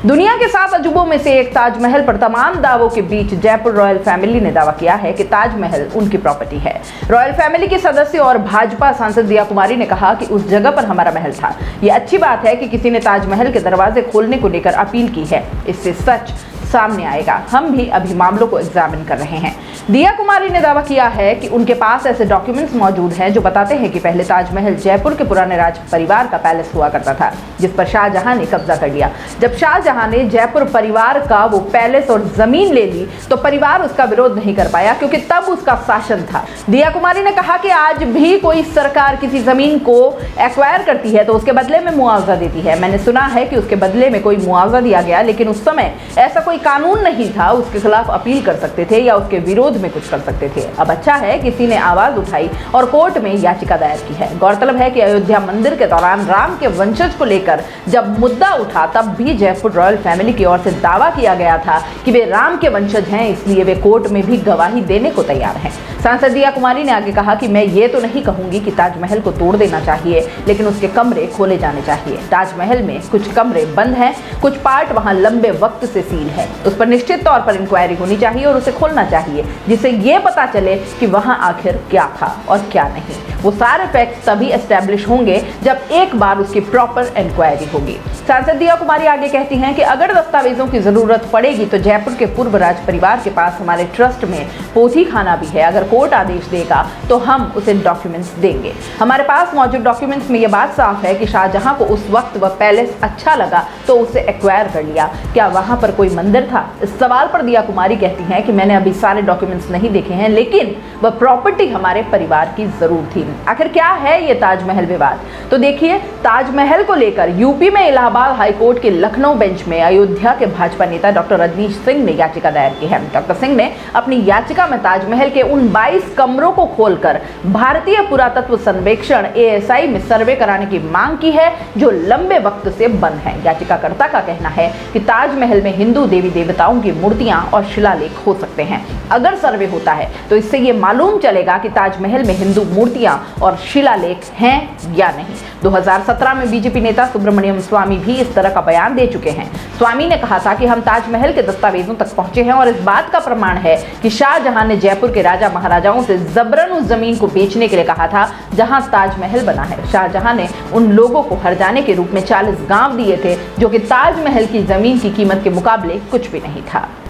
दुनिया के 7 अजूबों में से एक ताजमहल पर तमाम दावों के बीच जयपुर रॉयल फैमिली ने दावा किया है कि ताजमहल उनकी प्रॉपर्टी है। रॉयल फैमिली के सदस्य और भाजपा सांसद दिया कुमारी ने कहा कि उस जगह पर हमारा महल था। ये अच्छी बात है कि किसी ने ताजमहल के दरवाजे खोलने को लेकर अपील की है, इससे सच सामने आएगा। हम भी अभी मामलों को एग्जामिन कर रहे हैं। दिया कुमारी ने दावा किया है कि उनके पास ऐसे डॉक्यूमेंट्स मौजूद हैं जो बताते हैं कि पहले ताजमहल जयपुर के पुराने राज परिवार का पैलेस हुआ करता था, जिस पर शाहजहां ने कब्जा कर लिया। जब शाहजहां ने जयपुर परिवार का वो पैलेस और जमीन ले ली तो परिवार उसका विरोध नहीं कर पाया, क्योंकि तब उसका शासन था। दिया कुमारी ने कहा कि आज भी कोई सरकार किसी जमीन को एक्वायर करती है तो उसके बदले में मुआवजा देती है। मैंने सुना है कि उसके बदले में कोई मुआवजा दिया गया, लेकिन उस समय ऐसा कोई कानून नहीं था। उसके खिलाफ अपील कर सकते थे या उसके विरोध में कुछ कर सकते थे। अब अच्छा है किसी ने आवाज उठाई और कोर्ट में याचिका दायर की है। गौरतलब है कि अयोध्या मंदिर के दौरान राम के वंशज को लेकर जब मुद्दा उठा तब भी जयपुर रॉयल फैमिली की ओर से दावा किया गया था कि वे राम के वंशज हैं, इसलिए वे कोर्ट में भी गवाही देने को तैयार हैं। सांसद दिया कुमारी ने आगे कहा कि मैं ये तो नहीं कहूंगी कि ताजमहल को तोड़ देना चाहिए, लेकिन उसके कमरे खोले जाने चाहिए। ताजमहल में कुछ कमरे बंद हैं, कुछ पार्ट वहां लंबे वक्त से सील है। उस पर निश्चित तौर पर इंक्वायरी होनी चाहिए और उसे खोलना चाहिए, जिससे ये पता चले कि वहां आखिर क्या था और क्या नहीं। वो सारे फैक्ट्स तभी एस्टैब्लिश होंगे जब एक बार उसकी प्रॉपर इंक्वायरी होगी। सांसद दिया कुमारी आगे कहती हैं कि अगर दस्तावेजों की जरूरत पड़ेगी तो जयपुर के पूर्व राज परिवार के पास हमारे ट्रस्ट में पोथी खाना भी है। अगर कोर्ट आदेश देगा तो हम उसे डॉक्यूमेंट्स देंगे। हमारे पास मौजूद डॉक्यूमेंट्स में यह बात साफ है कि शाहजहां को उस वक्त वह पैलेस अच्छा लगा तो उसे एक्वायर कर लिया। क्या वहां पर कोई मंदिर था? इस सवाल पर दिया कुमारी कहती हैं कि मैंने अभी सारे डॉक्यूमेंट्स नहीं देखे हैं, लेकिन वह प्रॉपर्टी हमारे परिवार की जरूर थी। आखिर क्या है ये ताजमहल विवाद? तो देखिए, ताजमहल को लेकर यूपी में इलाहाबाद हाईकोर्ट के लखनऊ बेंच में अयोध्या के भाजपा नेता डॉक्टर रजनीश सिंह ने याचिका दायर की है। डॉक्टर सिंह ने अपनी याचिका में ताजमहल के उन 22 कमरों को खोलकर भारतीय पुरातत्व सर्वेक्षण ASI में सर्वे कराने की मांग की है, जो लंबे वक्त से बंद है। याचिकाकर्ता का कहना है कि ताजमहल में हिंदू देवी देवताओं की मूर्तियां और शिलालेख हो सकते हैं। अगर सर्वे होता है तो इससे ये मालूम चलेगा कि ताजमहल में हिंदू मूर्तियां और शिलालेख हैं या नहीं। 2017 में बीजेपी नेता सुब्रमण्यम स्वामी भी इस तरह का बयान दे चुके हैं। स्वामी ने कहा था कि हम ताजमहल के दस्तावेजों तक पहुंचे हैं और इस बात का प्रमाण है कि शाहजहां ने जयपुर के राजा महाराजाओं से जबरन उस जमीन को बेचने के लिए कहा था जहां ताजमहल बना है। शाहजहां ने उन लोगों को हर्जाने के रूप में 40 गांव दिए थे, जो कि ताजमहल की जमीन की कीमत के मुकाबले कुछ भी नहीं था।